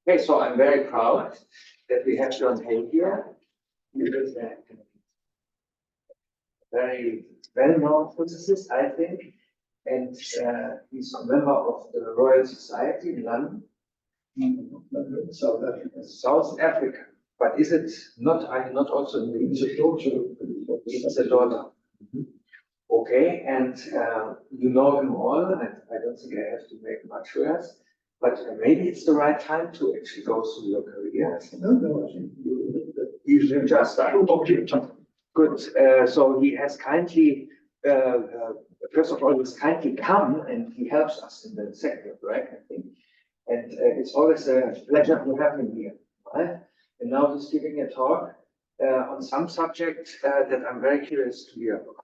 Okay, so I'm very proud that we have John Hay here. He is a very well-known physicist, I think, and he's a member of the Royal Society in London, South Africa. South Africa, but is it not? I'm not also. It's a daughter. It's a daughter. Okay, and you know him all. I don't think I have to make much worse. But maybe it's the right time to actually go through your career. No, I think you just started. Good. So he has kindly, first of all, he's kindly come and he helps us in the second break, I think. And it's always a pleasure to have him here. Right? And now he's giving a talk on some subject that I'm very curious to hear about.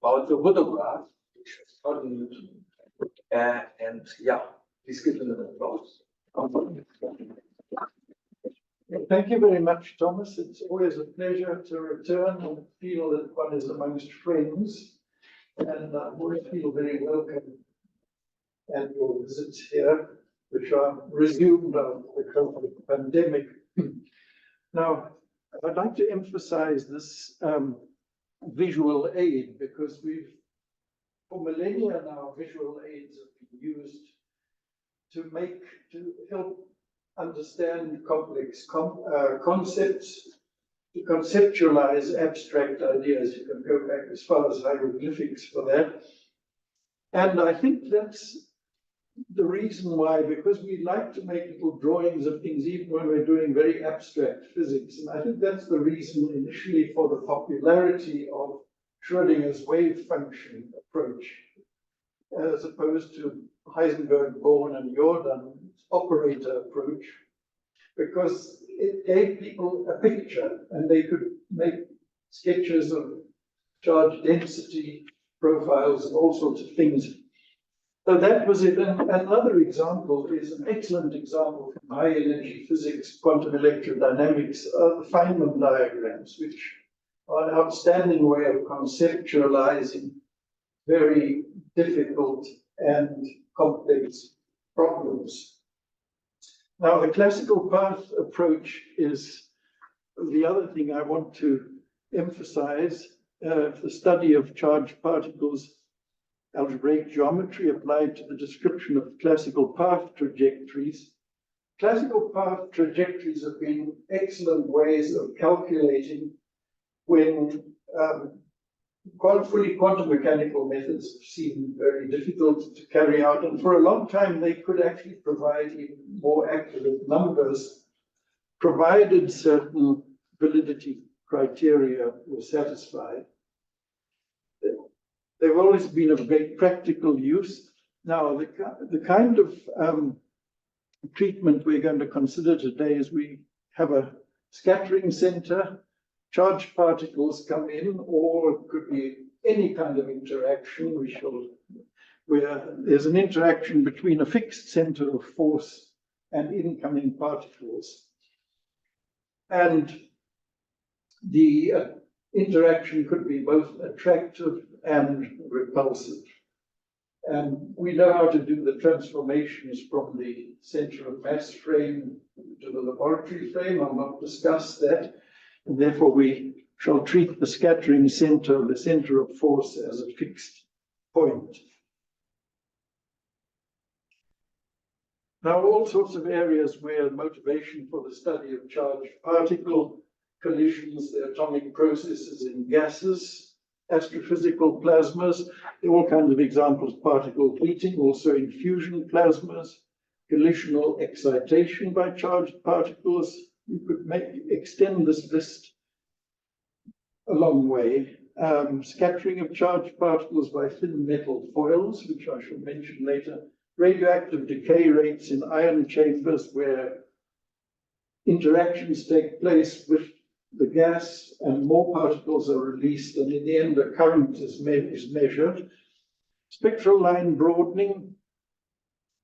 About the Hodograph, which is totally new to me. And yeah, please give him an applause. Thank you very much, Thomas. It's always a pleasure to return and feel that one is amongst friends. And I always feel very welcome at your visits here, which are resumed after the COVID pandemic. Now, I'd like to emphasize this visual aid, because for millennia now, visual aids have been used to help understand complex concepts, to conceptualize abstract ideas. You can go back as far as hieroglyphics for that. And I think that's the reason why, because we like to make little drawings of things even when we're doing very abstract physics. And I think that's the reason initially for the popularity of Schrödinger's wave function approach, as opposed to Heisenberg, Born, and Jordan's operator approach, because it gave people a picture and they could make sketches of charge density profiles and all sorts of things. So that was it. And another example is an excellent example from high energy physics, quantum electrodynamics, the Feynman diagrams, which are an outstanding way of conceptualizing very difficult and complex problems. Now, the classical path approach is the other thing I want to emphasize, the study of charged particles, algebraic geometry applied to the description of classical path trajectories. Classical path trajectories have been excellent ways of calculating when fully quantum mechanical methods seem very difficult to carry out. And for a long time, they could actually provide even more accurate numbers, provided certain validity criteria were satisfied. They've always been of great practical use. Now, the kind of treatment we're going to consider today is we have a scattering center, charged particles come in, or it could be any kind of interaction, where there's an interaction between a fixed center of force and incoming particles. And the interaction could be both attractive and repulsive. And we know how to do the transformations from the center of mass frame to the laboratory frame. I'll not discuss that. And therefore, we shall treat the scattering center, the center of force, as a fixed point. Now, all sorts of areas where motivation for the study of charged particle collisions, the atomic processes in gases, astrophysical plasmas, there are all kinds of examples, particle heating, also in fusion plasmas, collisional excitation by charged particles. You could extend this list a long way. Scattering of charged particles by thin metal foils, which I shall mention later. Radioactive decay rates in ion chambers where interactions take place with the gas and more particles are released, and in the end a current is measured. Spectral line broadening.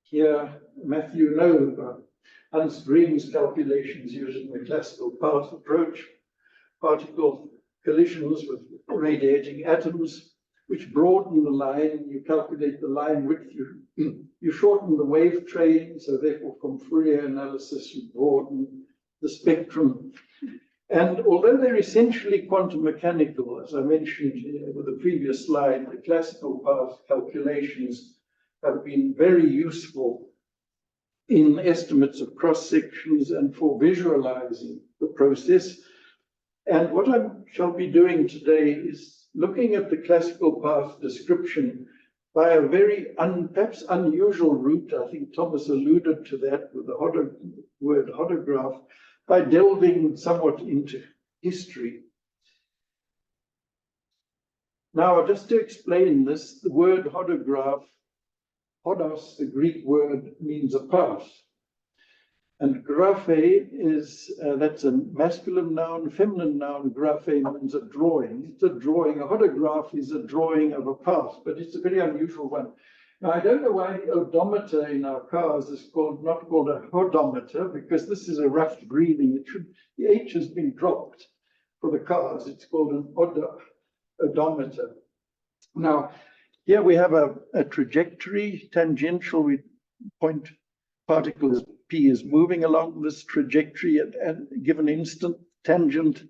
Here, Matthew knows about Hans Green's calculations using the classical path approach, particle collisions with radiating atoms, which broaden the line. You calculate the line width, you shorten the wave train, so therefore from Fourier analysis you broaden the spectrum. And although they're essentially quantum mechanical, as I mentioned with the previous slide, the classical path calculations have been very useful in estimates of cross sections and for visualizing the process. And what I shall be doing today is looking at the classical path description by a very perhaps unusual route. I think Thomas alluded to that with the word hodograph, by delving somewhat into history. Now, just to explain this, the word hodograph, hodos, the Greek word, means a path. And graphe is, that's a masculine noun, feminine noun. Graphe means a drawing. It's a drawing. A hodograph is a drawing of a path, but it's a very unusual one. Now, I don't know why the odometer in our cars is not called a hodometer, because this is a rough breathing. The H has been dropped for the cars. It's called an odometer. Now, here we have a trajectory, tangential. We point particles P is moving along this trajectory at a given instant. Tangent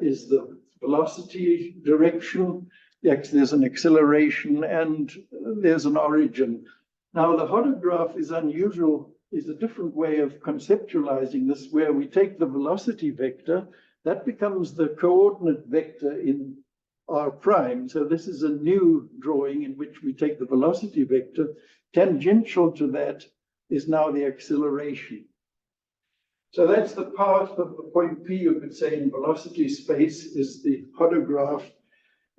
is the velocity direction. There's an acceleration and there's an origin. Now, the hodograph is unusual, is a different way of conceptualizing this, where we take the velocity vector, that becomes the coordinate vector in R prime. So this is a new drawing in which we take the velocity vector. Tangential to that is now the acceleration. So that's the path of the point P, you could say, in velocity space is the hodograph.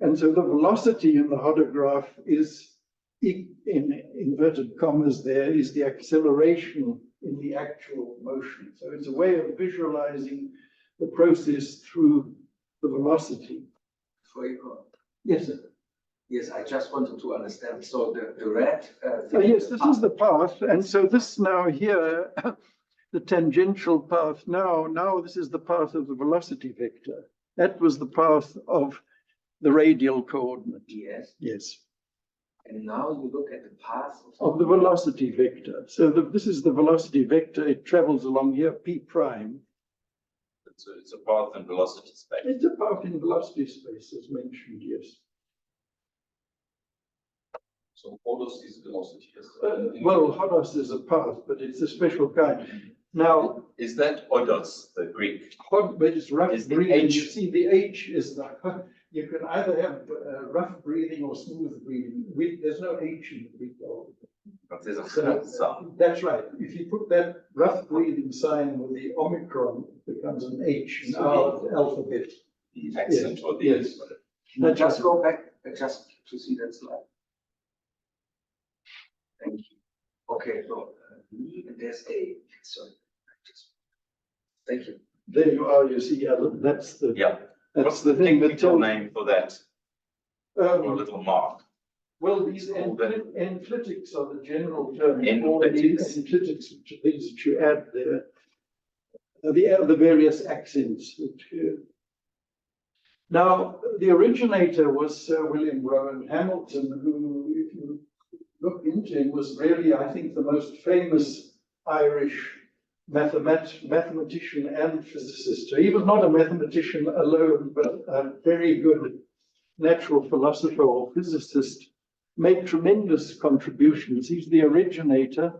And so the velocity in the hodograph is, in inverted commas there, is the acceleration in the actual motion. So it's a way of visualizing the process through the velocity. Yes, sir. Yes, I just wanted to understand. So the red. Yes, this is the path. And so this now here, the tangential path now this is the path of the velocity vector. That was the path of the radial coordinate. Yes. Yes. And now you look at the path of the velocity vector. So this is the velocity vector. It travels along here, P prime. So it's a path in velocity space. It's a path in velocity space, as mentioned, yes. So hodos is velocity. Well, hodos is a path, but it's a special kind. Now, is that hodos, the Greek? But it's rough breathing. H. You see, the H is the. You can either have rough breathing or smooth breathing. There's no H in the Greek alphabet. But there's a smooth sound. That's right. If you put that rough breathing sign with the omicron, it becomes an H in our alphabet. The accent or the. Yes. Can you just go back just to see that slide? Thank you. Okay, so there's a. Sorry. Thank you. There you are. You see, that's the. Yeah. That's the thing that tells. Name for that. Or little mark. Well, these enclitics are the general term. Enclitics. Enclitics, which are things that you add there. The various accents. Now, the originator was Sir William Rowan Hamilton, who, if you look into him, was really, I think, the most famous Irish mathematician and physicist. So he was not a mathematician alone, but a very good natural philosopher or physicist. Made tremendous contributions. He's the originator,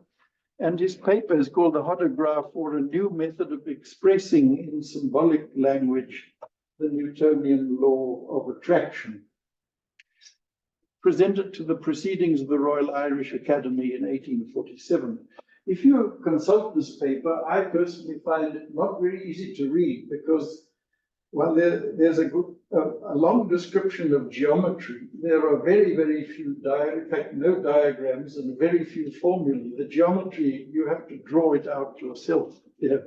and his paper is called The Hodograph, or a New Method of Expressing in Symbolic Language the Newtonian Law of Attraction. Presented to the Proceedings of the Royal Irish Academy in 1847. If you consult this paper, I personally find it not very easy to read because, well, there's a long description of geometry. There are very, very few in fact, no diagrams and very few formulae. The geometry, you have to draw it out yourself. Yeah.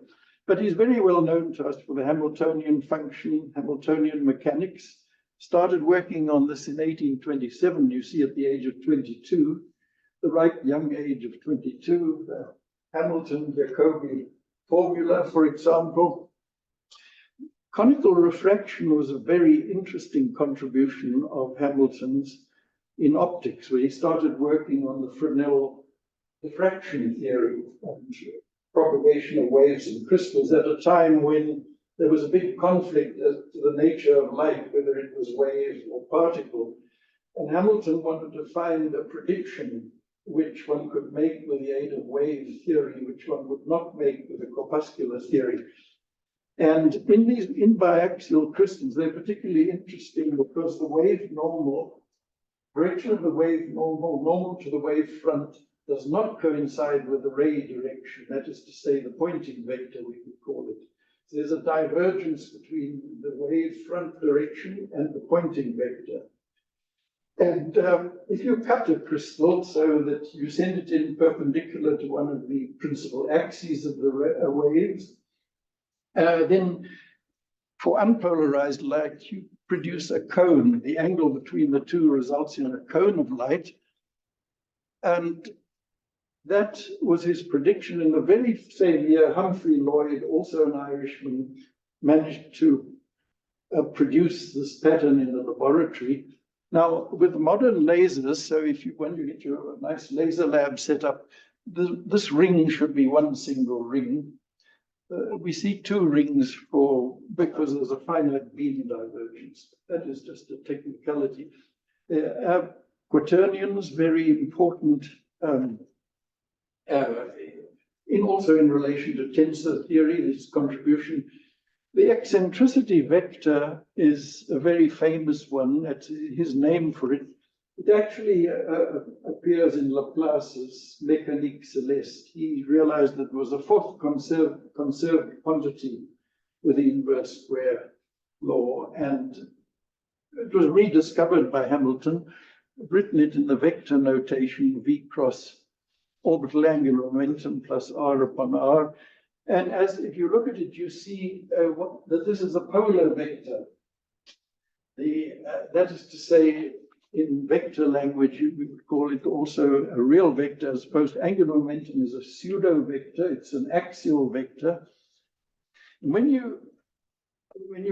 But he's very well known to us for the Hamiltonian function, Hamiltonian mechanics. Started working on this in 1827, you see, at the age of 22, the ripe young age of 22, the Hamilton-Jacobi formula, for example. Conical refraction was a very interesting contribution of Hamilton's in optics, where he started working on the Fresnel diffraction theory and propagation of waves in crystals at a time when there was a big conflict as to the nature of light, whether it was wave or particle. And Hamilton wanted to find a prediction which one could make with the aid of wave theory, which one would not make with the corpuscular theory. And in biaxial crystals, they're particularly interesting because the wave normal, direction of the wave normal to the wave front, does not coincide with the ray direction. That is to say, the pointing vector, we could call it. So there's a divergence between the wave front direction and the pointing vector. And if you cut a crystal so that you send it in perpendicular to one of the principal axes of the waves, then for unpolarized light, you produce a cone. The angle between the two results in a cone of light. And that was his prediction. In the very same year, Humphrey Lloyd, also an Irishman, managed to produce this pattern in the laboratory. Now, with modern lasers, so when you get your nice laser lab set up, this ring should be one single ring. We see two rings because there's a finite beam divergence. That is just a technicality. Quaternions, very important, also in relation to tensor theory, this contribution. The eccentricity vector is a very famous one. That's his name for it. It actually appears in Laplace's Mécanique Céleste. He realized that there was a fourth conserved quantity with the inverse square law, and it was rediscovered by Hamilton, written it in the vector notation V cross orbital angular momentum plus R upon R. And if you look at it, you see that this is a polar vector. That is to say, in vector language, we would call it also a real vector, as opposed to angular momentum is a pseudo vector. It's an axial vector. And when you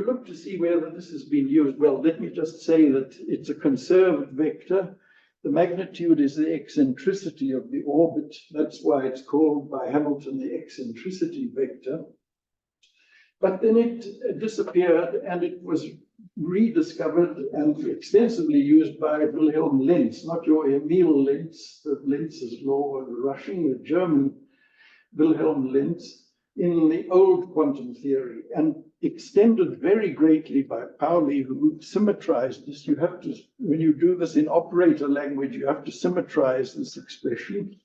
look to see whether this has been used, well, let me just say that it's a conserved vector. The magnitude is the eccentricity of the orbit. That's why it's called by Hamilton the eccentricity vector. But then it disappeared, and it was rediscovered and extensively used by Wilhelm Lenz, not your Emil Lenz, the Lenz's law of rushing, the German Wilhelm Lenz, in the old quantum theory, and extended very greatly by Pauli, who symmetrized this. You have to, when you do this in operator language, you have to symmetrize this expression.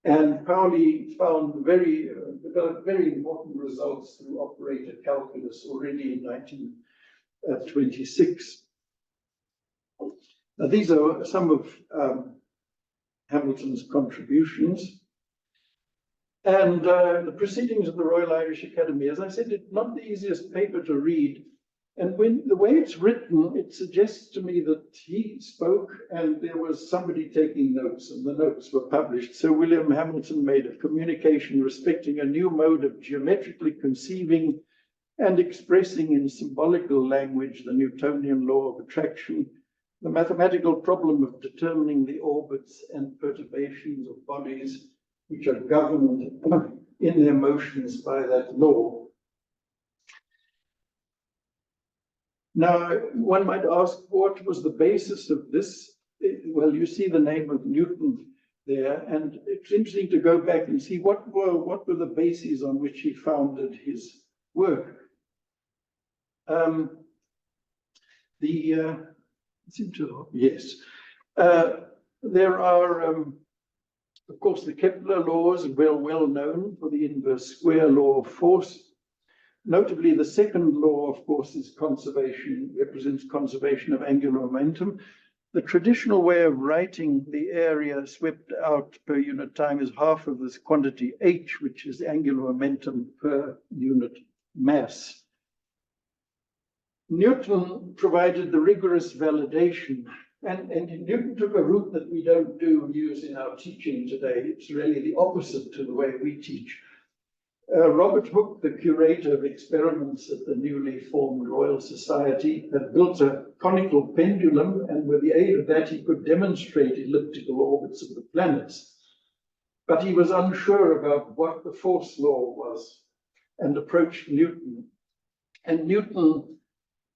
And Pauli found developed very important results through operator calculus already in 1926. Now, these are some of Hamilton's contributions. And the proceedings of the Royal Irish Academy, as I said, it's not the easiest paper to read. And the way it's written, it suggests to me that he spoke and there was somebody taking notes, and the notes were published. So William Hamilton made a communication respecting a new mode of geometrically conceiving and expressing in symbolical language the Newtonian law of attraction, the mathematical problem of determining the orbits and perturbations of bodies which are governed in their motions by that law. Now, one might ask, what was the basis of this? Well, you see the name of Newton there, and it's interesting to go back and see what were the bases on which he founded his work. There are, of course, the Kepler laws, well known for the inverse square law of force. Notably, the second law, of course, is conservation, represents conservation of angular momentum. The traditional way of writing the area swept out per unit time is half of this quantity h, which is angular momentum per unit mass. Newton provided the rigorous validation, and Newton took a route that we don't use in our teaching today. It's really the opposite to the way we teach. Robert Hooke, the curator of experiments at the newly formed Royal Society, had built a conical pendulum, and with the aid of that he could demonstrate elliptical orbits of the planets. But he was unsure about what the force law was and approached Newton. And Newton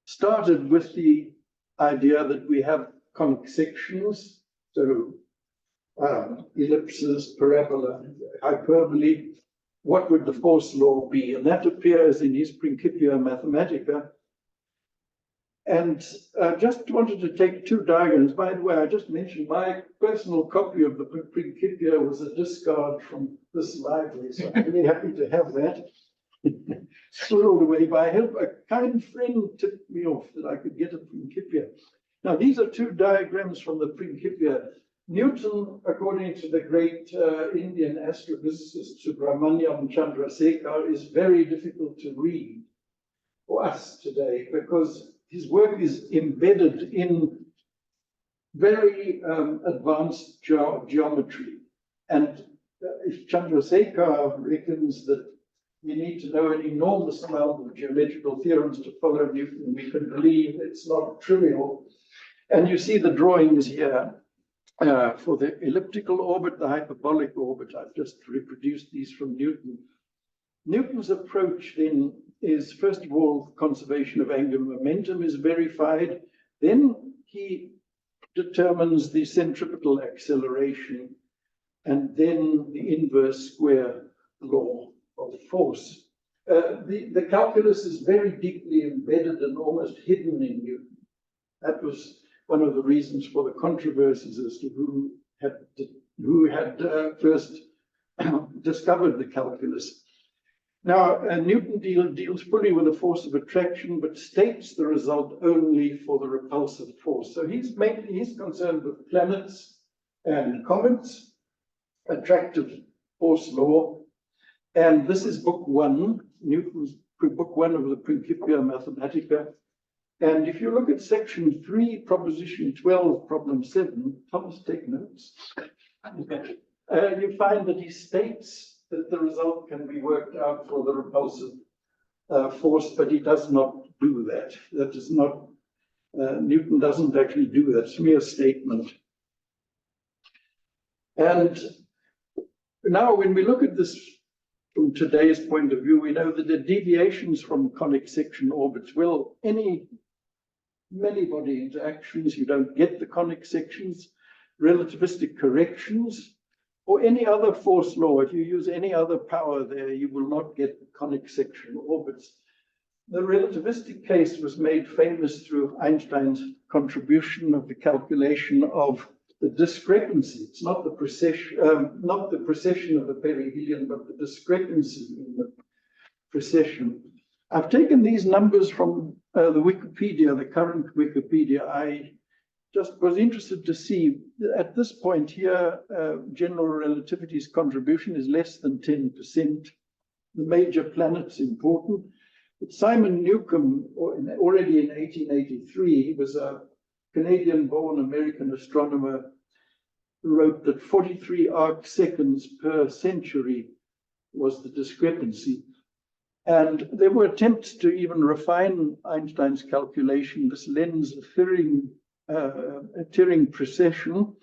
started with the idea that we have conic sections, so ellipses, parabola, hyperbole. What would the force law be? And that appears in his Principia Mathematica. And I just wanted to take two diagrams. By the way, I just mentioned my personal copy of the Principia was a discard from this library, so I'm really happy to have that. Squirreled away by help. A kind friend tipped me off that I could get a Principia. Now, these are two diagrams from the Principia. Newton, according to the great Indian astrophysicist Subramaniam Chandrasekhar, is very difficult to read for us today because his work is embedded in very advanced geometry. And if Chandrasekhar reckons that you need to know an enormous amount of geometrical theorems to follow Newton, we can believe it's not trivial. And you see the drawings here. For the elliptical orbit, the hyperbolic orbit, I've just reproduced these from Newton. Newton's approach then is, first of all, conservation of angular momentum is verified. Then he determines the centripetal acceleration and then the inverse square law of force. The calculus is very deeply embedded and almost hidden in Newton. That was one of the reasons for the controversies as to who had first discovered the calculus. Now, Newton deals fully with the force of attraction, but states the result only for the repulsive force. So he's concerned with planets and comets, attractive force law, and this is book one, Newton's book one of the Principia Mathematica. And if you look at section 3, proposition 12, problem 7, Thomas, take notes. You find that he states that the result can be worked out for the repulsive force, but he does not do that. That is not, Newton doesn't actually do that. It's a mere statement. And now when we look at this from today's point of view, we know that the deviations from conic section orbits, well, many body interactions, you don't get the conic sections, relativistic corrections, or any other force law. If you use any other power there, you will not get the conic section orbits. The relativistic case was made famous through Einstein's contribution of the calculation of the discrepancy. It's not the precession, of the perihelion, but the discrepancy in the precession. I've taken these numbers from the Wikipedia, the current Wikipedia. I just was interested to see at this point here, general relativity's contribution is less than 10%. The major planets important. But Simon Newcomb, already in 1883, he was a Canadian-born American astronomer who wrote that 43 arc seconds per century was the discrepancy. And there were attempts to even refine Einstein's calculation. This lens of Thirring precession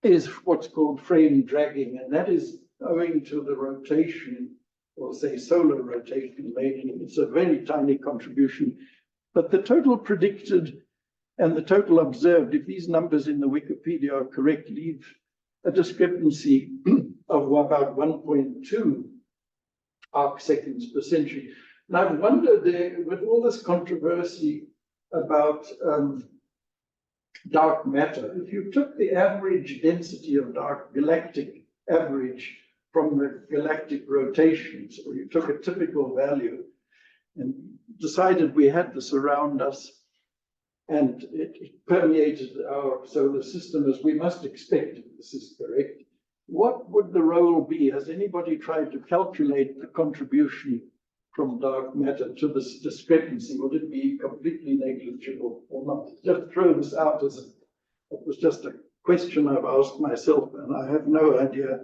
is what's called frame dragging, and that is owing to the rotation, or say solar rotation mainly. It's a very tiny contribution, but the total predicted and the total observed, if these numbers in the Wikipedia are correct, leave a discrepancy of about 1.2 arc seconds per century. And I've wondered, with all this controversy about dark matter, if you took the average density of galactic average from the galactic rotations, or you took a typical value and decided we had this around us, and it permeated our solar system as we must expect, if this is correct, what would the role be? Has anybody tried to calculate the contribution from dark matter to this discrepancy? Would it be completely negligible or not? Just throw this out as it was just a question I've asked myself, and I have no idea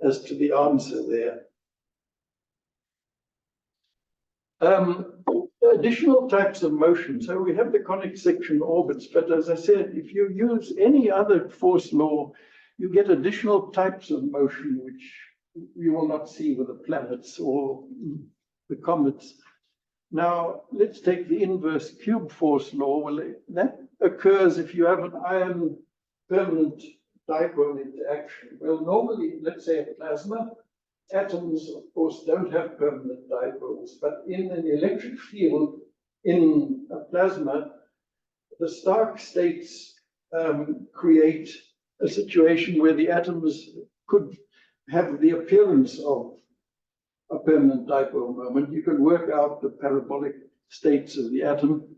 as to the answer there. Additional types of motion. So we have the conic section orbits, but as I said, if you use any other force law, you get additional types of motion, which you will not see with the planets or the comets. Now, let's take the inverse cube force law. Well, that occurs if you have an iron permanent dipole interaction. Well, normally, let's say a plasma, atoms, of course, don't have permanent dipoles, but in an electric field in a plasma, the Stark states create a situation where the atoms could have the appearance of a permanent dipole moment. You can work out the parabolic states of the atom.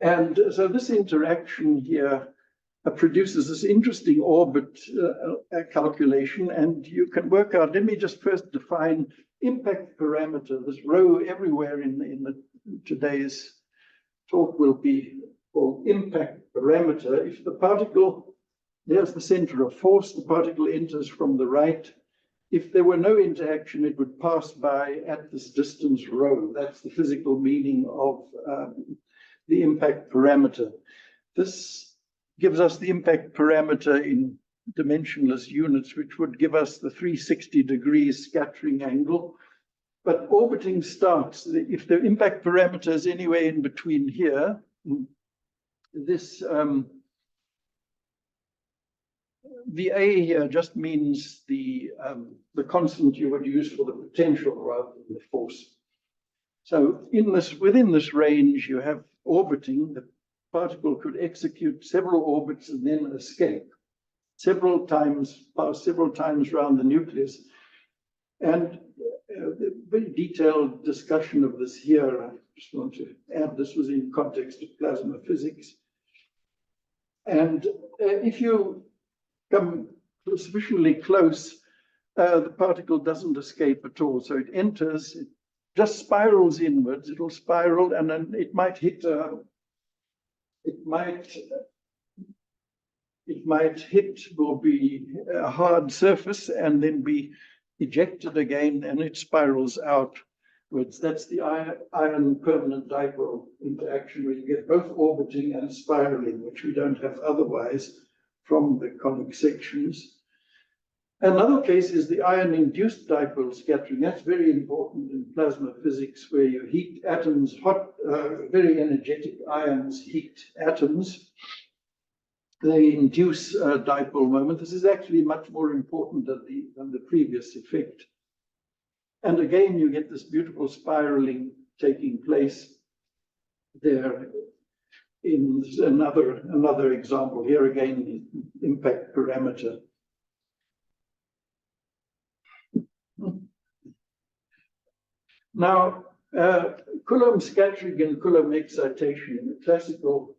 And so this interaction here produces this interesting orbit calculation, and you can work out, let me just first define impact parameter. This rho everywhere in the today's talk will be called impact parameter. If the particle, there's the center of force, the particle enters from the right. If there were no interaction, it would pass by at this distance rho. That's the physical meaning of the impact parameter. This gives us the impact parameter in dimensionless units, which would give us the 360 degrees scattering angle. But orbiting starts, if the impact parameter is anywhere in between here, this the A here just means the constant you would use for the potential rather than the force. So within this range, you have orbiting. The particle could execute several orbits and then escape pass several times around the nucleus. And a very detailed discussion of this here. I just want to add, this was in context of plasma physics. And if you come sufficiently close, the particle doesn't escape at all. So it enters, it just spirals inwards. It'll spiral, and then it might hit or be a hard surface and then be ejected again, and it spirals outwards. That's the iron permanent dipole interaction, where you get both orbiting and spiraling, which we don't have otherwise from the conic sections. Another case is the iron-induced dipole scattering. That's very important in plasma physics, where you heat atoms, very energetic ions heat atoms. They induce a dipole moment. This is actually much more important than the previous effect. And again, you get this beautiful spiraling taking place there. In another example here, again, the impact parameter. Now, Coulomb scattering and Coulomb excitation, the classical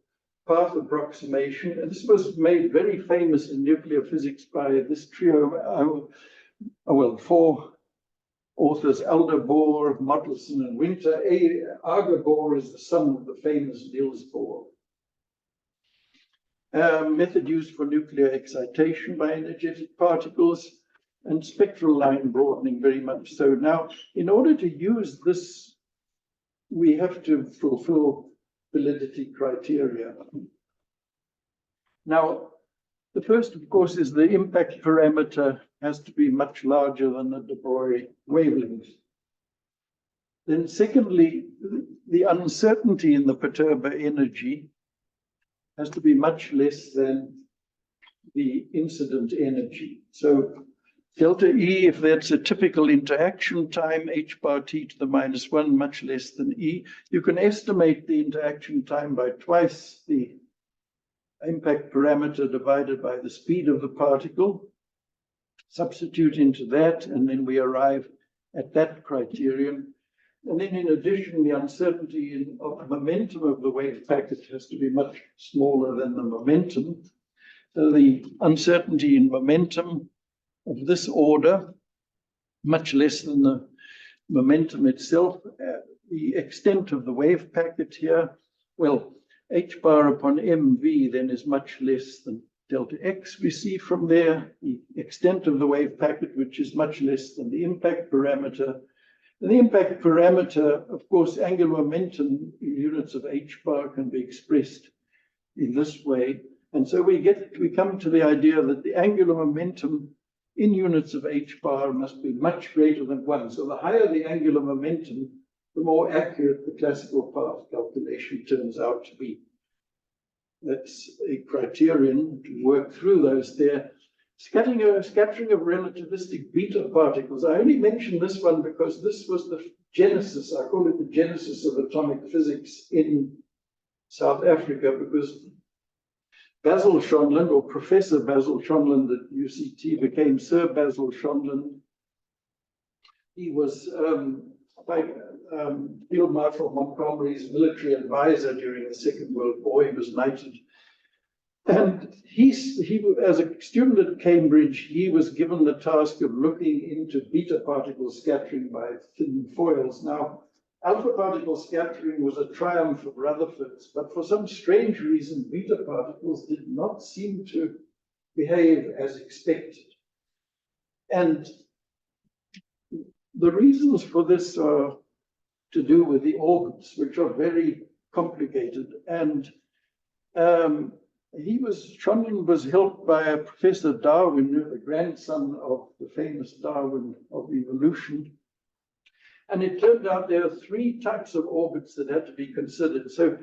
path approximation, and this was made very famous in nuclear physics by this trio, four authors, Alder, Bohr, Mottelson, and Winter. Argo Bohr is the son of the famous Niels Bohr. Method used for nuclear excitation by energetic particles, and spectral line broadening very much so. Now, in order to use this, we have to fulfill validity criteria. Now, the first, of course, is the impact parameter has to be much larger than the de Broglie wavelength. Then secondly, the uncertainty in the perturber energy has to be much less than the incident energy. So delta E, if that's a typical interaction time, h bar t to the -1, much less than E. You can estimate the interaction time by twice the impact parameter divided by the speed of the particle. Substitute into that, and then we arrive at that criterion. And then in addition, the uncertainty of the momentum of the wave packet has to be much smaller than the momentum. So the uncertainty in momentum of this order, much less than the momentum itself. The extent of the wave packet here, well, h bar upon mv then is much less than delta x. We see from there the extent of the wave packet, which is much less than the impact parameter. The impact parameter, of course, angular momentum in units of h bar can be expressed in this way. And so we come to the idea that the angular momentum in units of h bar must be much greater than 1. So the higher the angular momentum, the more accurate the classical path calculation turns out to be. That's a criterion to work through those there. Scattering of relativistic beta particles. I only mention this one because this was the genesis, I call it the genesis of atomic physics in South Africa, because Basil Schonland, or Professor Basil Schonland at UCT, became Sir Basil Schonland. He was Field Marshal Montgomery's military advisor during the Second World War. He was knighted. And he, as a student at Cambridge, he was given the task of looking into beta particle scattering by thin foils. Now, alpha particle scattering was a triumph of Rutherford's, but for some strange reason, beta particles did not seem to behave as expected. And the reasons for this are to do with the orbits, which are very complicated. And Schonland was helped by a Professor Darwin, the grandson of the famous Darwin of evolution. And it turned out there are 3 types of orbits that had to be considered. So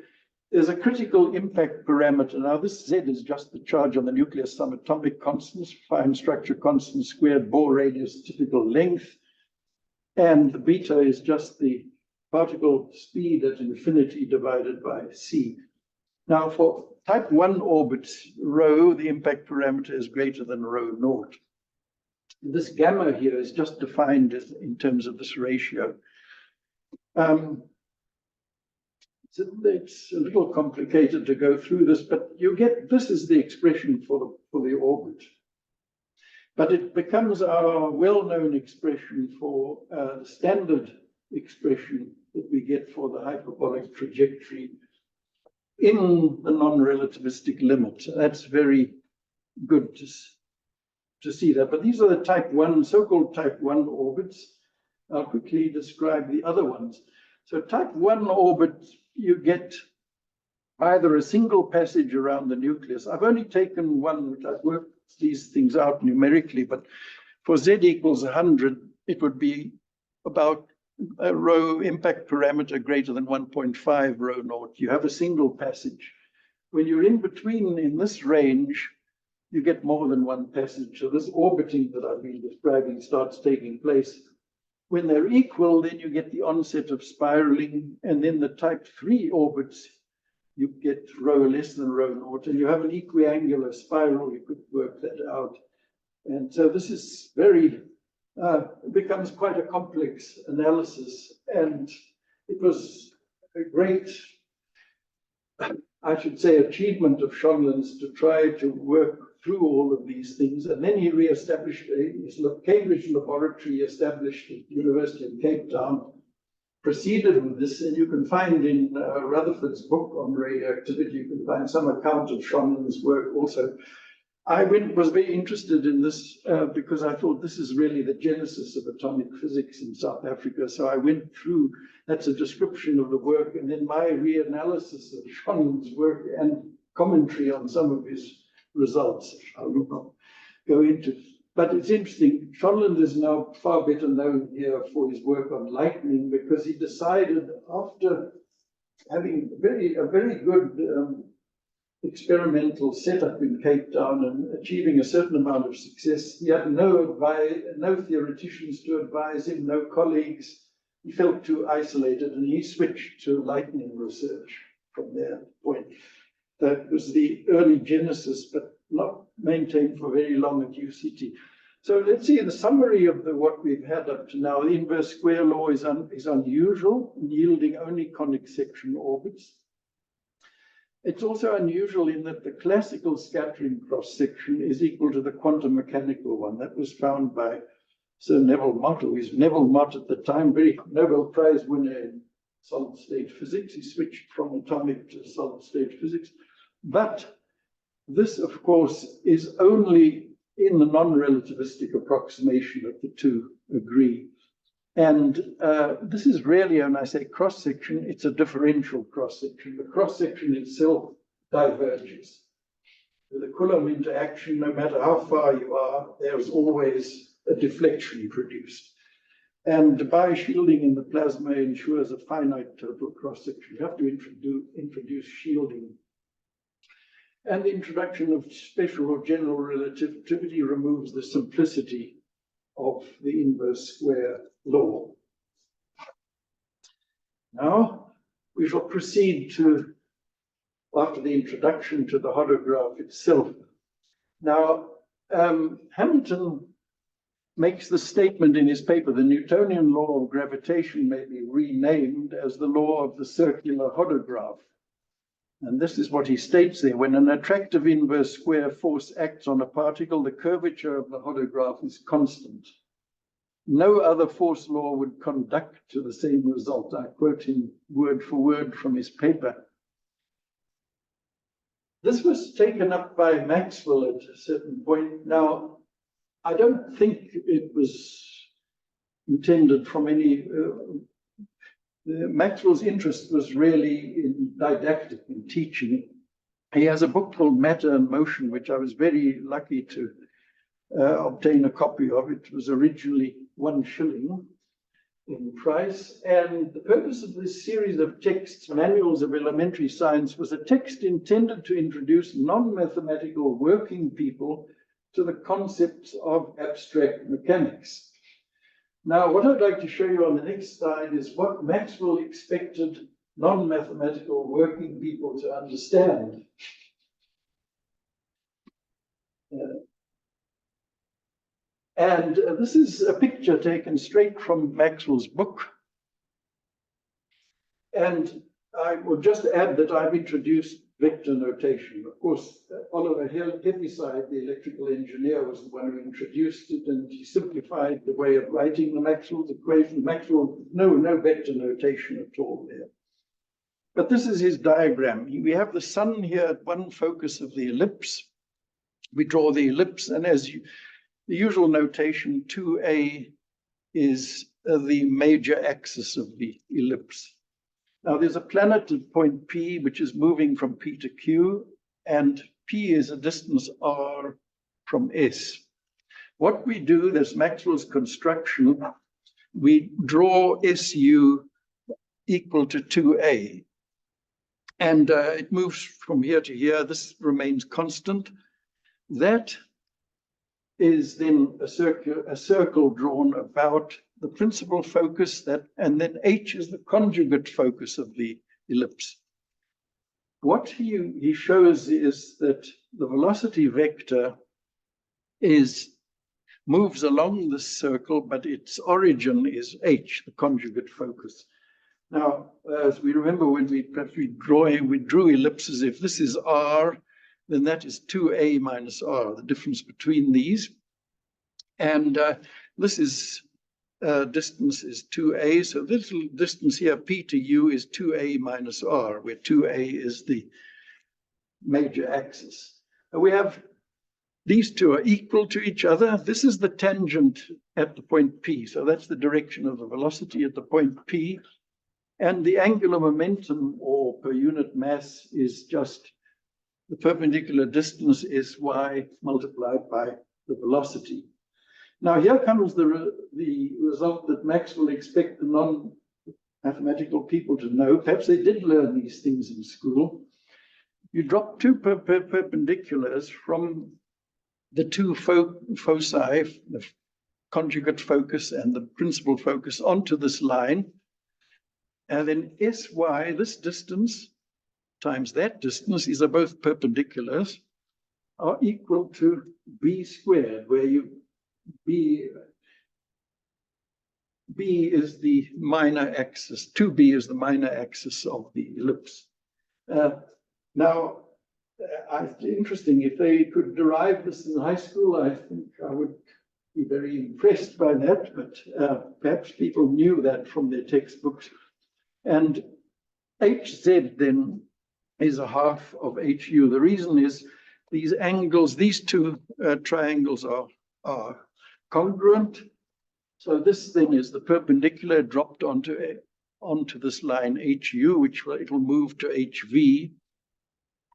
there's a critical impact parameter. Now this Z is just the charge on the nucleus, some atomic constants, fine structure constant squared, Bohr radius, typical length. And the beta is just the particle speed at infinity divided by c. Now for type 1 orbits, rho, the impact parameter is greater than rho naught. This gamma here is just defined in terms of this ratio. So it's a little complicated to go through this, but you get, this is the expression for the orbit. But it becomes our well-known expression for the standard expression that we get for the hyperbolic trajectory in the non-relativistic limit. That's very good to see that. But these are the type 1, so-called type 1 orbits. I'll quickly describe the other ones. So type 1 orbit, you get either a single passage around the nucleus. I've only taken one, which I've worked these things out numerically, but for Z equals 100, it would be about a rho impact parameter greater than 1.5 rho naught. You have a single passage. When you're in between in this range, you get more than one passage. So this orbiting that I've been describing starts taking place. When they're equal, then you get the onset of spiraling, and then the type 3 orbits, you get rho less than rho naught, and you have an equiangular spiral. You could work that out. And so this is very becomes quite a complex analysis, and it was a great, I should say, achievement of Schonland's to try to work through all of these things. And then he re-established his Cambridge laboratory, established at the University of Cape Town, proceeded with this, and you can find in Rutherford's book on radioactivity, you can find some account of Schonland's work also. I was very interested in this because I thought this is really the genesis of atomic physics in South Africa. So I went through, that's a description of the work, and then my reanalysis of Schonland's work and commentary on some of his results. I will not go into, but it's interesting. Schonland is now far better known here for his work on lightning, because he decided, after having a very good experimental setup in Cape Town and achieving a certain amount of success, he had no theoreticians to advise him, no colleagues. He felt too isolated, and he switched to lightning research from that point. That was the early genesis, but not maintained for very long at UCT. So let's see the summary of what we've had up to now. The inverse square law is unusual, yielding only conic section orbits. It's also unusual in that the classical scattering cross-section is equal to the quantum mechanical one. That was found by Sir Neville Mott, who is Neville Mott at the time, very Nobel Prize winner in solid-state physics. He switched from atomic to solid-state physics. But this, of course, is only in the non-relativistic approximation that the two agree. And this is really, when I say cross-section, it's a differential cross-section. The cross-section itself diverges. With a Coulomb interaction, no matter how far you are, there's always a deflection produced. And Debye shielding in the plasma ensures a finite total cross-section. You have to introduce shielding. And the introduction of special or general relativity removes the simplicity of the inverse square law. Now, we shall proceed to, after the introduction, to the hodograph itself. Now, Hamilton makes the statement in his paper, the Newtonian law of gravitation may be renamed as the law of the circular hodograph. And this is what he states there. When an attractive inverse square force acts on a particle, the curvature of the hodograph is constant. No other force law would conduct to the same result. I quote him word for word from his paper. This was taken up by Maxwell at a certain point. Now, I don't think it was intended from any... Maxwell's interest was really in didactic, in teaching. He has a book called Matter and Motion, which I was very lucky to obtain a copy of. It was originally 1 shilling in price. And the purpose of this series of texts, Manuals of Elementary Science, was a text intended to introduce non-mathematical working people to the concepts of abstract mechanics. Now, what I'd like to show you on the next slide is what Maxwell expected non-mathematical working people to understand. This is a picture taken straight from Maxwell's book. And I will just add that I've introduced vector notation. Of course, Oliver Heaviside, the electrical engineer, was the one who introduced it, and he simplified the way of writing the Maxwell's equation. Maxwell, no vector notation at all there. But this is his diagram. We have the sun here at one focus of the ellipse. We draw the ellipse, and the usual notation, 2a is the major axis of the ellipse. Now, there's a planet at point P, which is moving from P to Q, and P is a distance r from S. What we do, that's Maxwell's construction, we draw SU equal to 2a. And it moves from here to here. This remains constant. That is then a circle drawn about the principal focus, and then H is the conjugate focus of the ellipse. What he shows is that the velocity vector moves along this circle, but its origin is H, the conjugate focus. Now, as we remember when we drew ellipses, if this is R, then that is 2a minus r, the difference between these. And this is distance is 2a, so this little distance here, P to U, is 2a minus r, where 2a is the major axis. And we have these two are equal to each other. This is the tangent at the point P, so that's the direction of the velocity at the point P. And the angular momentum, or per unit mass, is just the perpendicular distance is y multiplied by the velocity. Now here comes the result that Maxwell expects the non-mathematical people to know. Perhaps they did learn these things in school. You drop two perpendiculars from the two foci, the conjugate focus and the principal focus, onto this line. And then SY, this distance, times that distance, these are both perpendiculars, are equal to b squared, where b is the minor axis, 2b is the minor axis of the ellipse. Now, it's interesting, if they could derive this in high school, I think I would be very impressed by that, but perhaps people knew that from their textbooks. And HZ then is a half of HU. The reason is these angles, these two triangles are congruent. So this then is the perpendicular dropped onto this line HU, which it will move to HV.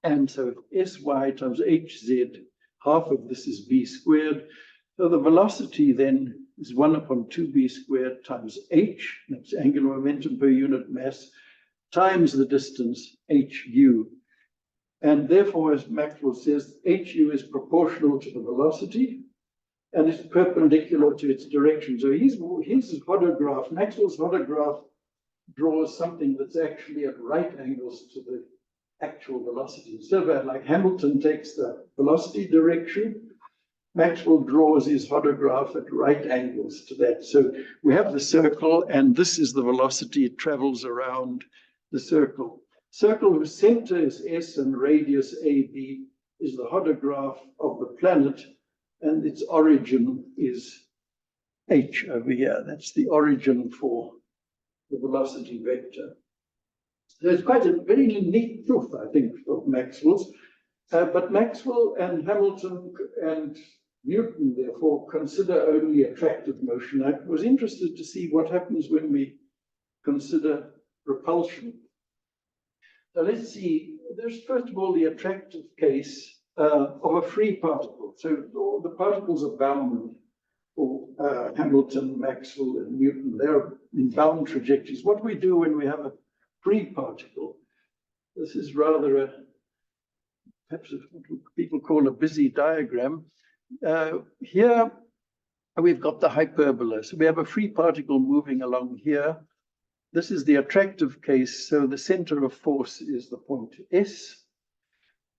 And so SY times HZ, half of this is B squared. So the velocity then is 1 upon 2B squared times H, that's angular momentum per unit mass, times the distance HU. And therefore, as Maxwell says, HU is proportional to the velocity and it's perpendicular to its direction. So his hodograph, Maxwell's hodograph, draws something that's actually at right angles to the actual velocity. Instead of like Hamilton takes the velocity direction, Maxwell draws his hodograph at right angles to that. So we have the circle, and this is the velocity it travels around the circle. Circle whose center is S and radius AB is the hodograph of the planet, and its origin is H over here. That's the origin for the velocity vector. So it's quite a very neat proof, I think, of Maxwell's. But Maxwell and Hamilton and Newton, therefore, consider only attractive motion. I was interested to see what happens when we consider repulsion. So let's see, there's first of all the attractive case of a free particle. So all the particles are bound for Hamilton, Maxwell, and Newton. They're in bound trajectories. What do we do when we have a free particle? This is rather perhaps what people call a busy diagram. Here we've got the hyperbola. So we have a free particle moving along here. This is the attractive case. So the center of force is the point S.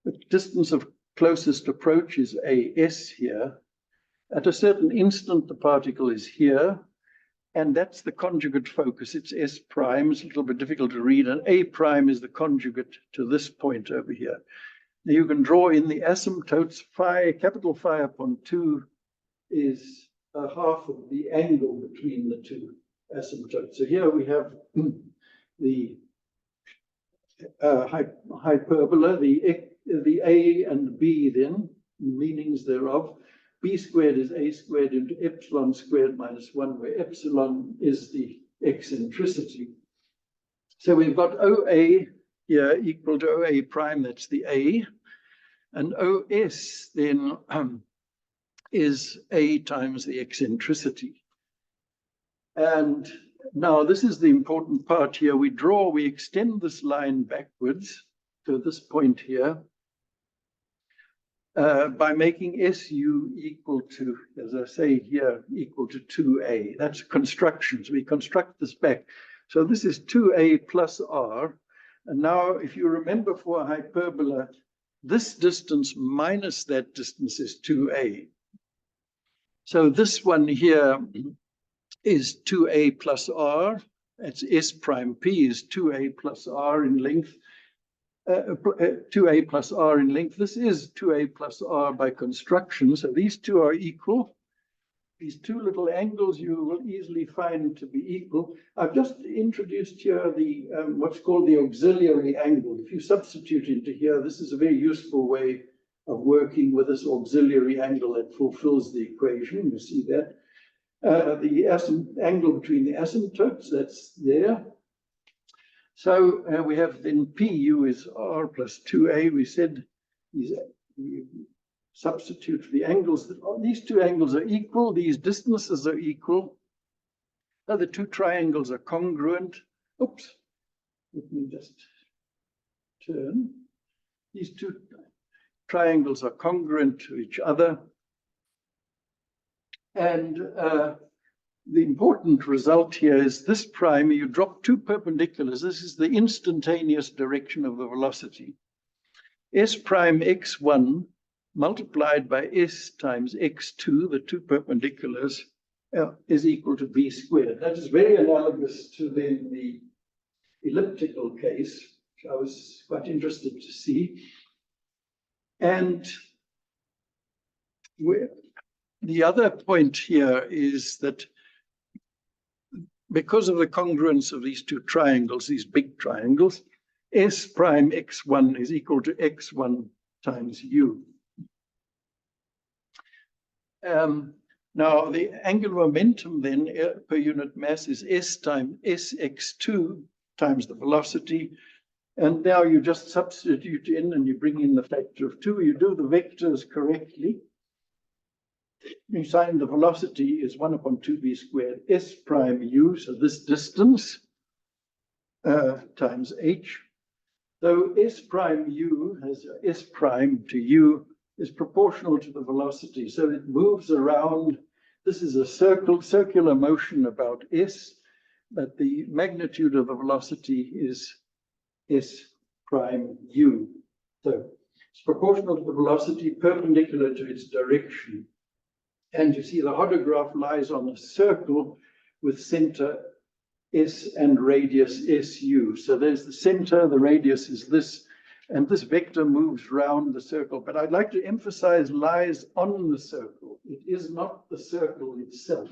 The distance of closest approach is AS here. At a certain instant, the particle is here. And that's the conjugate focus. It's S prime. It's a little bit difficult to read. And A prime is the conjugate to this point over here. Now you can draw in the asymptotes. Phi, capital Phi upon 2 is a half of the angle between the two asymptotes. So here we have the hyperbola, the A and B then, meanings thereof. B squared is A squared into epsilon squared minus 1, where epsilon is the eccentricity. So we've got OA here equal to OA prime, that's the A. And OS then is A times the eccentricity. And now this is the important part here. We extend this line backwards to this point here by making SU equal to, as I say here, equal to 2A. That's constructions. We construct this back. So this is 2A plus R. And now, if you remember for a hyperbola, this distance minus that distance is 2A. So this one here is 2A plus R. That's S prime P is 2A plus R in length. 2A plus R in length. This is 2A plus R by construction. So these two are equal. These two little angles you will easily find to be equal. I've just introduced here the what's called the auxiliary angle. If you substitute into here, this is a very useful way of working with this auxiliary angle that fulfills the equation. You see that. The angle between the asymptotes, that's there. So we have then PU is R plus 2A. We said we substitute for the angles. These two angles are equal. These distances are equal. Now the two triangles are congruent. Oops, let me just turn. These two triangles are congruent to each other. And the important result here is this prime, you drop two perpendiculars. This is the instantaneous direction of the velocity. S prime x1 multiplied by S times x2, the two perpendiculars, is equal to B squared. That is very analogous to the elliptical case, which I was quite interested to see. And the other point here is that because of the congruence of these two triangles, these big triangles, S prime x1 is equal to x1 times u. Now, the angular momentum then per unit mass is S times Sx2 times the velocity. And now you just substitute in and you bring in the factor of 2. You do the vectors correctly. You find the velocity is 1 upon 2b squared S prime u, so this distance times h. So S prime u has S prime to u is proportional to the velocity. So it moves around. This is a circular motion about S, but the magnitude of the velocity is S prime u. So it's proportional to the velocity perpendicular to its direction. And you see the hodograph lies on a circle with center S and radius SU. So there's the center, the radius is this, and this vector moves round the circle. But I'd like to emphasize lies on the circle. It is not the circle itself.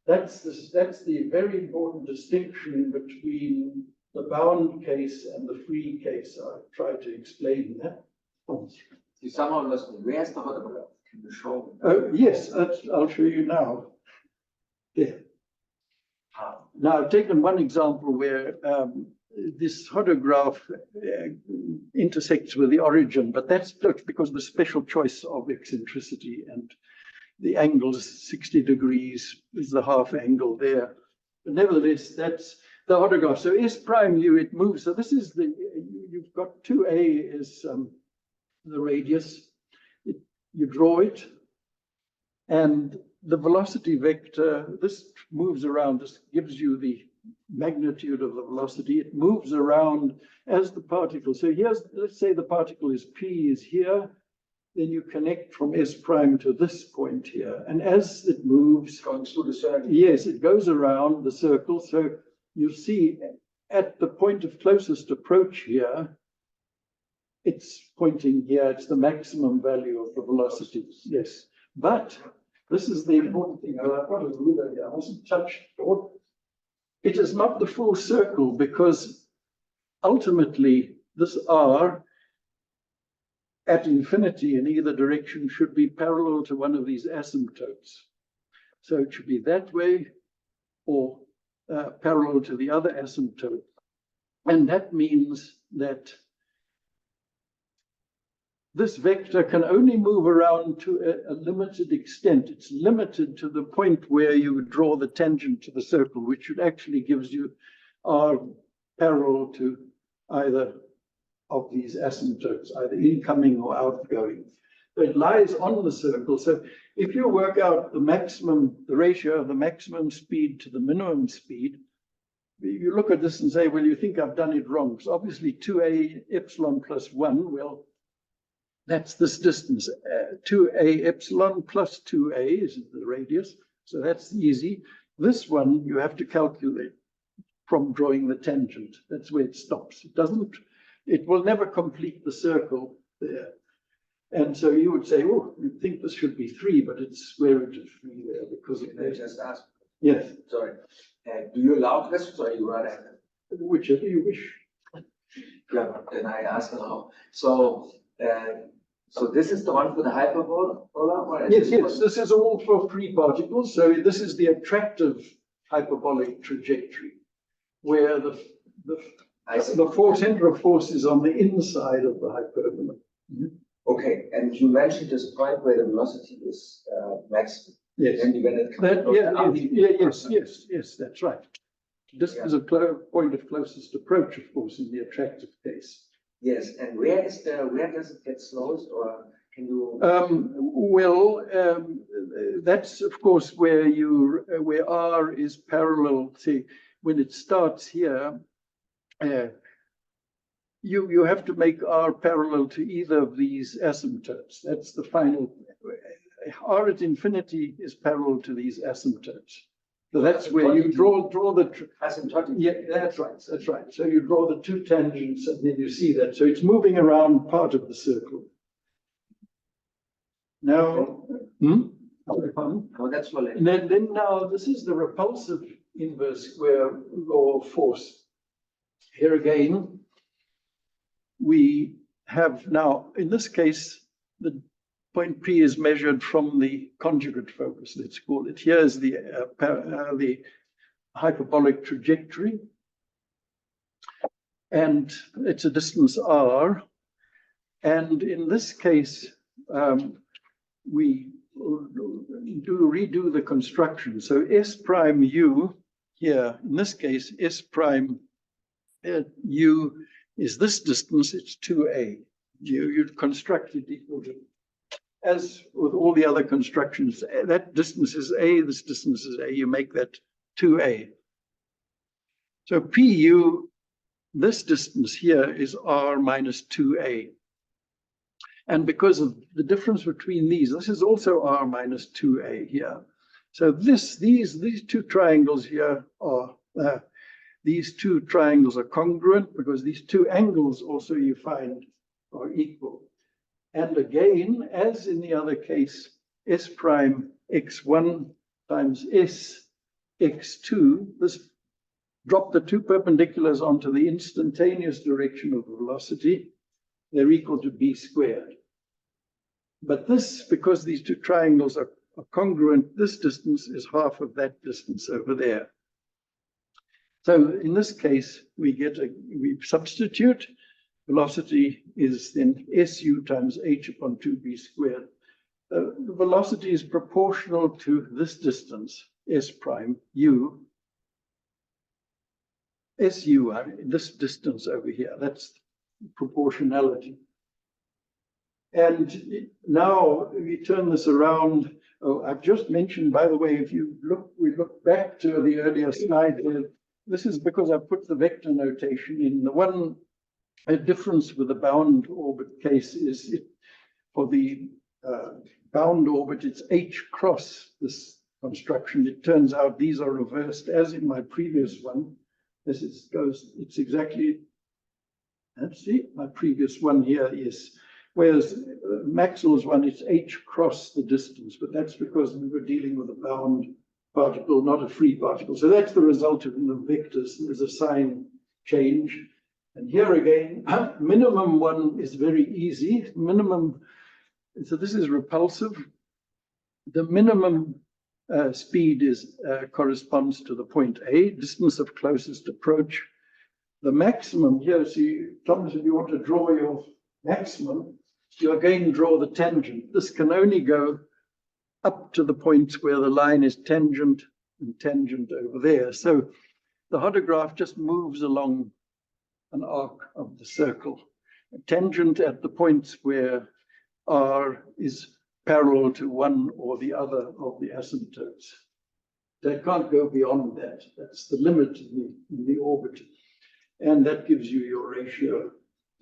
That's the very important distinction between the bound case and the free case. I'll try to explain that. You somehow lost me. Where's the hodograph? Can you show me? Oh, yes, I'll show you now. There. Now, I've taken one example where this hodograph intersects with the origin, but that's because of the special choice of eccentricity, and the angle is 60 degrees is the half angle there. But nevertheless, that's the hodograph. So S prime u, it moves. So this is you've got 2a is the radius. You draw it, and the velocity vector, this moves around, this gives you the magnitude of the velocity. It moves around as the particle. So here's, let's say the particle is P is here, then you connect from S prime to this point here. And as it moves, Going through the circle. yes, it goes around the circle. So you see at the point of closest approach here, it's pointing here, it's the maximum value of the velocity, yes. But this is the important thing. I've got a ruler here, I mustn't touch it. It is not the full circle, because ultimately this R at infinity in either direction should be parallel to one of these asymptotes. So it should be that way or parallel to the other asymptote. And that means that this vector can only move around to a limited extent. It's limited to the point where you would draw the tangent to the circle, which actually gives you R parallel to either of these asymptotes, either incoming or outgoing. So it lies on the circle. So if you work out the ratio of the maximum speed to the minimum speed, you look at this and say, well, you think I've done it wrong. So obviously 2a epsilon plus 1, well, that's this distance, 2a epsilon plus 2a is the radius. So that's easy. This one you have to calculate from drawing the tangent. That's where it stops. It will never complete the circle there. And so you would say, oh, you think this should be 3, but it's square root of 3 there because of Can I just ask? Yes. Sorry. Do you allow questions or you rather? Whichever you wish. Yeah, then I ask now. So this is the one for the hyperbola? Or Yes, this is all for free particles. So this is the attractive hyperbolic trajectory, where the center of force is on the inside of the hyperbola. Mm-hmm. Okay, and you mentioned this point where the velocity is maximum. Yes. And when it yes, that's right. This is a point of closest approach, of course, in the attractive case. Yes, and where does it get slowest, or can you? That's of course where R is parallel. See, when it starts here, you have to make R parallel to either of these asymptotes. That's the final. R at infinity is parallel to these asymptotes. So that's where you draw the asymptotic. Yeah, that's right. That's right. So you draw the two tangents, and then you see that. So it's moving around part of the circle. Now, Oh, that's what. and then now this is the repulsive inverse square law of force. Here again, we have now in this case point P is measured from the conjugate focus, let's call it. Here's the hyperbolic trajectory. And it's a distance r. And in this case, we redo the construction. So S prime U here, in this case, S prime U is this distance, it's 2a. You'd construct it equal to, as with all the other constructions, that distance is a, this distance is a, you make that 2a. So PU, this distance here is r minus 2a. And because of the difference between these, this is also r minus 2a here. So these two triangles here are, these two triangles are congruent because these two angles also you find are equal. And again, as in the other case, S prime x1 times S x2, this drop the two perpendiculars onto the instantaneous direction of the velocity, they're equal to b squared. But this, because these two triangles are congruent, this distance is half of that distance over there. So in this case, we substitute, velocity is then SU times h upon 2b squared. The velocity is proportional to this distance, S prime U, SU, this distance over here, that's proportionality. And now we turn this around. Oh, I've just mentioned, by the way, if you look, we look back to the earlier slide here. This is because I put the vector notation in. The one difference with the bound orbit case is for the bound orbit, it's H cross this construction. It turns out these are reversed, as in my previous one. This is it's exactly, let's see, my previous one here is. Whereas Maxwell's one, it's h cross the distance, but that's because we were dealing with a bound particle, not a free particle. So that's the result of the vectors. There's a sign change. And here again, minimum one is very easy. Minimum, so this is repulsive. The minimum speed is corresponds to the point A, distance of closest approach. The maximum here, see, Thomas, if you want to draw your maximum, you again draw the tangent. This can only go up to the points where the line is tangent and tangent over there. So the hodograph just moves along an arc of the circle. A tangent at the points where R is parallel to one or the other of the asymptotes. They can't go beyond that. That's the limit in the orbit. And that gives you your ratio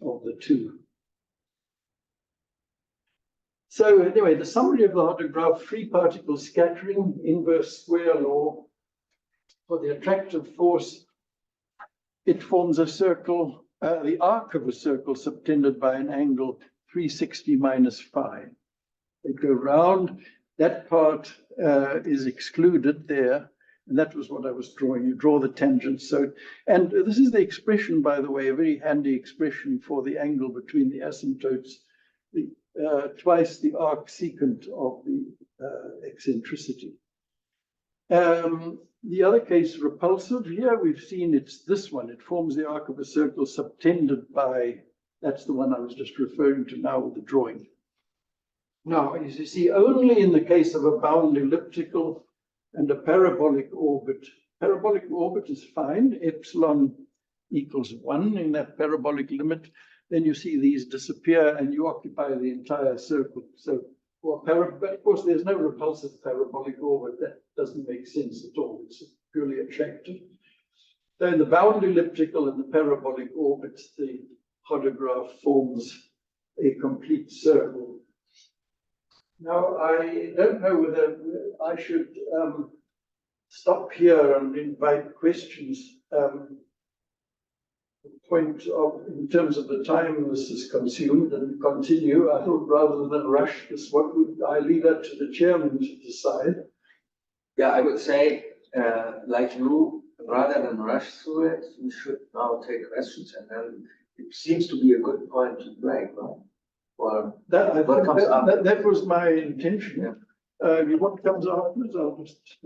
of the two. So anyway, the summary of the hodograph, free particle scattering, inverse square law. For the attractive force, it forms a circle, the arc of a circle subtended by an angle 360 minus phi. They go round, that part is excluded there, and that was what I was drawing. You draw the tangent. So, and this is the expression, by the way, a very handy expression for the angle between the asymptotes. Twice the arc secant of the eccentricity. The other case, repulsive, here we've seen it's this one. It forms the arc of a circle subtended by, that's the one I was just referring to now with the drawing. Now, as you see, only in the case of a bound elliptical and a parabolic orbit is fine, epsilon equals 1 in that parabolic limit. Then you see these disappear and you occupy the entire circle. So, but of course, there's no repulsive parabolic orbit. That doesn't make sense at all. It's purely attractive. So in the bound elliptical and the parabolic orbits, the hodograph forms a complete circle. Now, I don't know whether I should stop here and invite questions. Point of, in terms of the time this is consumed and continue, I thought rather than rush this, what would I leave that to the chairman to decide? Yeah, I would say, like you, rather than rush through it, we should now take questions, and then it seems to be a good point to break, right? Or That, I what think comes after? that was my intention. What comes afterwards, I'll just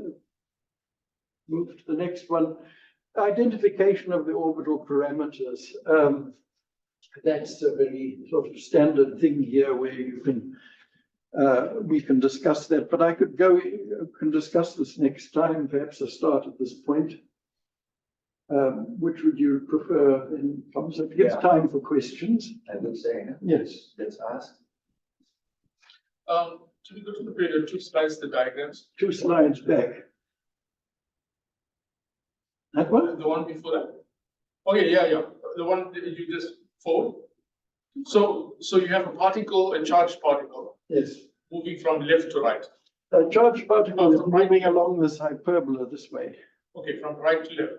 move to the next one. Identification of the orbital parameters. That's a very sort of standard thing here where you can, we can discuss that, but I can discuss this next time. Perhaps I start at this point. Which would you prefer in terms of, it gives time for questions? I would say, Yes. let's ask. Should we go to the period 2 slides, the diagrams? 2 slides back. That one? The one before that? Okay, yeah. The one that you just forward. So you have a particle, a charged particle, Yes. moving from left to right. A charged particle is moving along this hyperbola this way. Okay, from right to left.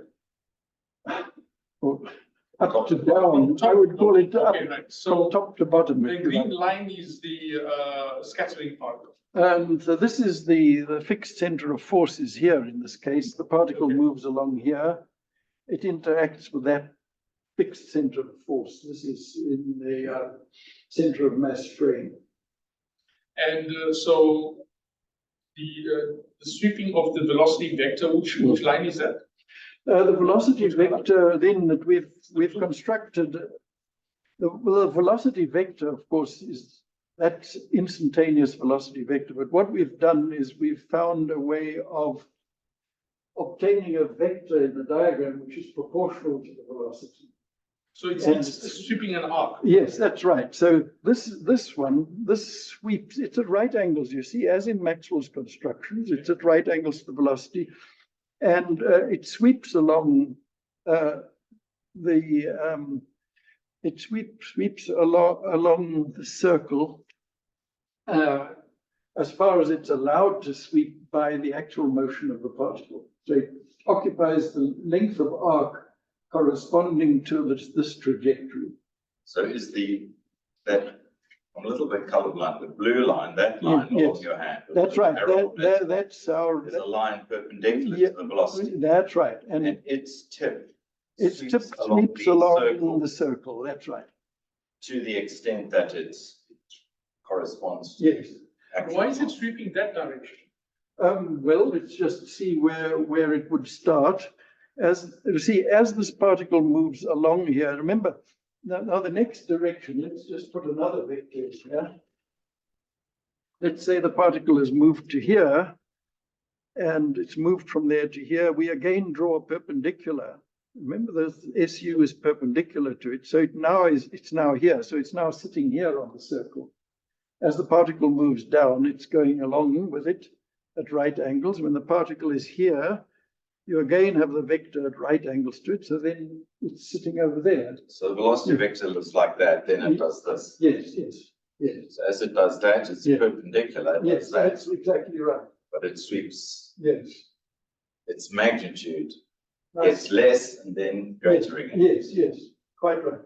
Or up to down. I would call it up Okay, right. from So top to bottom. the if you green like. line is the scattering particle. And so this is the fixed center of forces here in this case. The particle moves along here. It interacts with that fixed center of force. This is in the center of mass frame. And so the sweeping of the velocity vector, which line is that? The velocity vector then that we've constructed, the velocity vector, of course, is that instantaneous velocity vector. But what we've done is we've found a way of obtaining a vector in the diagram which is proportional to the velocity. So it's sweeping an arc. Yes, that's right. So this sweeps, it's at right angles, you see, as in Maxwell's constructions, it's at right angles to the velocity. And it sweeps along it sweeps along the circle as far as it's allowed to sweep by the actual motion of the particle. So it occupies the length of arc corresponding to this trajectory. So is that, I'm a little bit colorblind, the blue line, that line Yes. on your hand. That's right. That's a line perpendicular to the velocity. That's right. And its tip sweeps along along the circle. That's right. to the extent that it corresponds to. Yes. Why is it sweeping that direction? Well, let's just see where it would start. As you see, as this particle moves along here, remember, now the next direction, let's just put another vector here. Let's say the particle has moved to here, and it's moved from there to here. We again draw a perpendicular. Remember, the SU is perpendicular to it, so it's now here. So it's now sitting here on the circle. As the particle moves down, it's going along with it at right angles. When the particle is here, you again have the vector at right angles to it, so then it's sitting over there. So the velocity vector looks like that, then it does this. Yes. So as it does that, it's perpendicular. Yes, that's exactly right. But it sweeps Yes. its magnitude. Right. It's less and then greater again. Yes, quite right.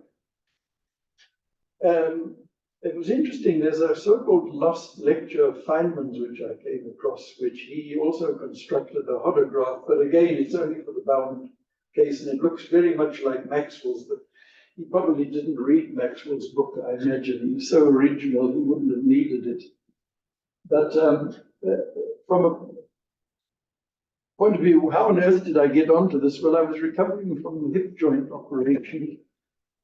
It was interesting, there's a so-called lost lecture of Feynman's, which I came across, which he also constructed a hodograph, but again, it's only for the bound case, and it looks very much like Maxwell's, but he probably didn't read Maxwell's book, I imagine. He was so original, he wouldn't have needed it. But from a point of view, how on earth did I get onto this? Well, I was recovering from the hip joint operation,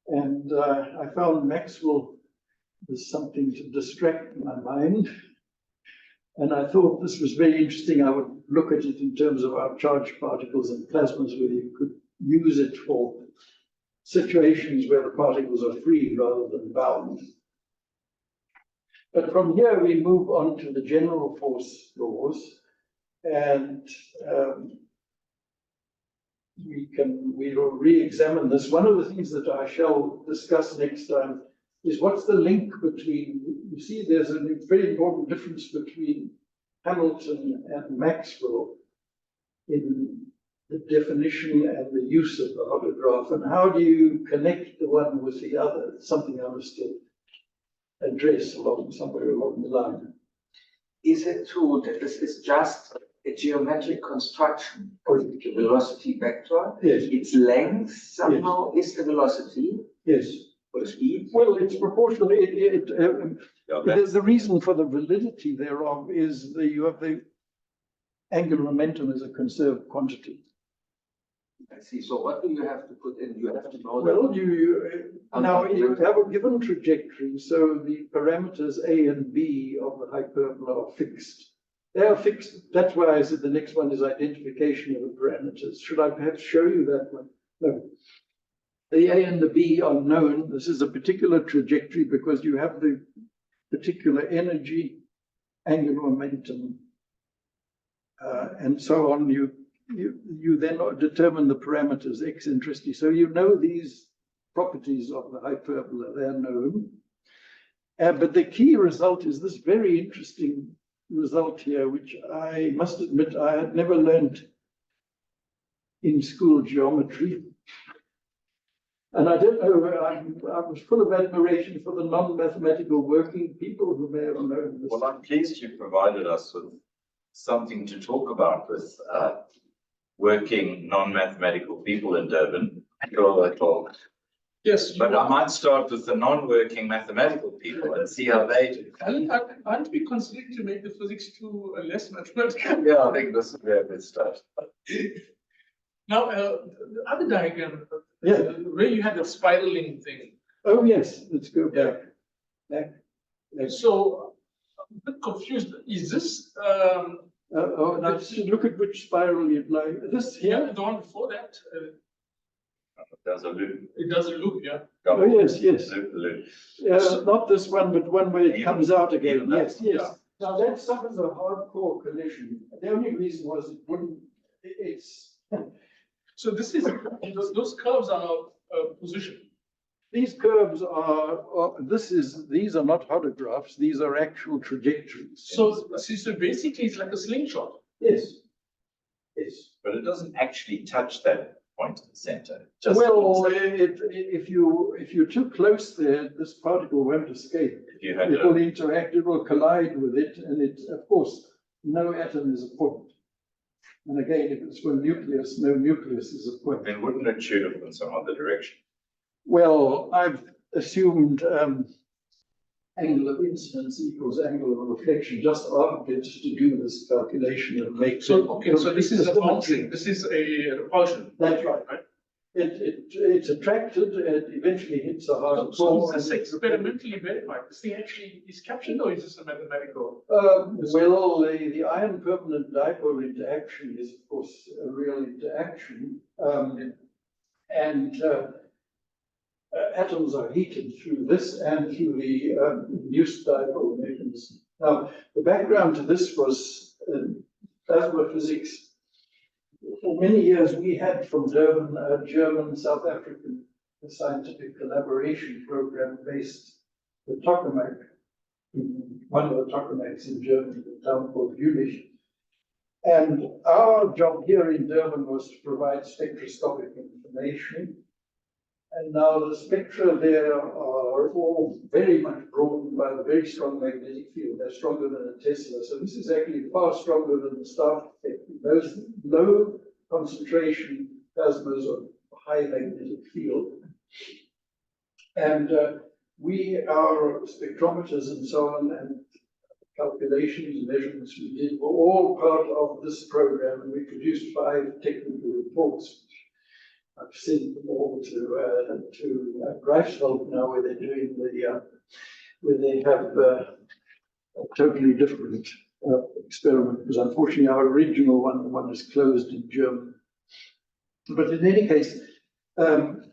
and I found Maxwell was something to distract my mind. And I thought this was very interesting. I would look at it in terms of our charged particles and plasmas, whether you could use it for situations where the particles are free rather than bound. But from here, we move on to the general force laws. And we will re-examine this. One of the things that I shall discuss next time is what's the link between, you see there's a very important difference between Hamilton and Maxwell in the definition and the use of the hodograph, and how do you connect the one with the other? It's something I must still address somewhere along the line. Is it true that this is just a geometric construction of the velocity vector? Yes. Its length somehow is the velocity? Yes. For the speed? Well, it's proportional. Yeah, The reason for the validity thereof is that you have the angular momentum as a conserved quantity. I see. So what do you have to put in? You have to know Well, now Okay. you have a given trajectory, so the parameters A and B of the hyperbola are fixed. They are fixed. That's why I said the next one is identification of the parameters. Should I perhaps show you that one? No. The A and the B are known. This is a particular trajectory because you have the particular energy, angular momentum, and so on. You then determine the parameters, eccentricity. So you know these properties of the hyperbola, they're known. But the key result is this very interesting result here, which I must admit I had never learned in school geometry. And I don't know, I was full of admiration for the non-mathematical working people who may have known this. Well, I'm pleased you provided us with something to talk about with working non-mathematical people in Durban. Yes. But I might start with the non-working mathematical people and see how they do. Aren't we considering to make the physics too less mathematical? Yeah, I think this would be a good start. Now, the other diagram, Yeah. where you had the spiraling thing. Oh, yes, let's go back. Back. So, I'm a bit confused. Is this, Now look at which spiral you'd like. This yeah, here? the one before that? There's a loop. It does a loop, yeah. Oh, yes, yes. Loop. Not this one, but one where it comes out again. Even that, Yes, yes. yeah. Now that suffers a hardcore collision. The only reason was it wouldn't, it's, So this is, those curves are position. these curves these are not hodographs, these are actual trajectories. So basically it's like a slingshot. Yes. Yes. But it doesn't actually touch that point in the center. Just Well, if you're too close there, this particle won't escape. if you had It will interact, it will collide with it, and of course, no atom is a point. And again, if it's one nucleus, no nucleus is a point. then wouldn't it shoot up in some other direction? Well, I've assumed angle of incidence equals angle of reflection, just argued to do this calculation and make. So, okay, so this is a bouncing, this is a repulsion. That's right. It's attracted and eventually hits a hard So core. is this experimentally verified? This thing actually is captured, or is this a mathematical? Well, the iron permanent dipole interaction is, of course, a real interaction. Atoms are heated through this and through the induced dipole mechanism. Now, the background to this was plasma physics. For many years, we had from Durban a German-South African scientific collaboration program based at Tokamak, one of the Tokamaks in Germany, a town called Jülich. And our job here in Durban was to provide spectroscopic information. And now the spectra there are all very much broadened by the very strong magnetic field. They're stronger than a Tesla. So this is actually far stronger than the Stark effect. Those low concentration plasmas of high magnetic field. And our spectrometers and so on, and calculations, measurements we did were all part of this program. And we produced 5 technical reports. I've sent them all to Greifswald now, where they're doing where they have a totally different experiment, because unfortunately our original one is closed in Germany. But in any case,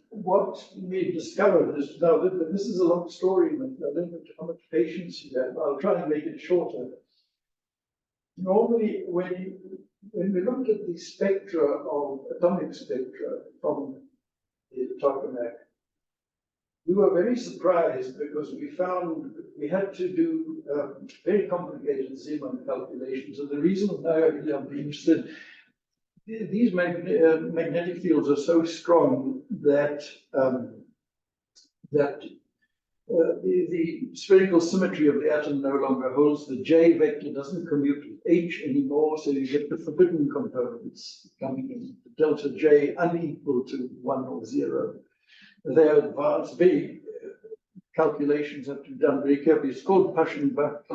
what we discovered is, now this is a long story, and I don't know how much patience you have. I'll try and make it shorter. Normally, when we looked at the spectra of atomic spectra from the Tokamak, we were very surprised because we found we had to do very complicated Zeeman calculations. And the reason I'm interested, these magnetic fields are so strong that the spherical symmetry of the atom no longer holds. The J vector doesn't commute with H anymore, so you get the forbidden components coming in, the delta J unequal to 1 or 0. They're advanced, very calculations have to be done very carefully. It's called Paschen-Bach,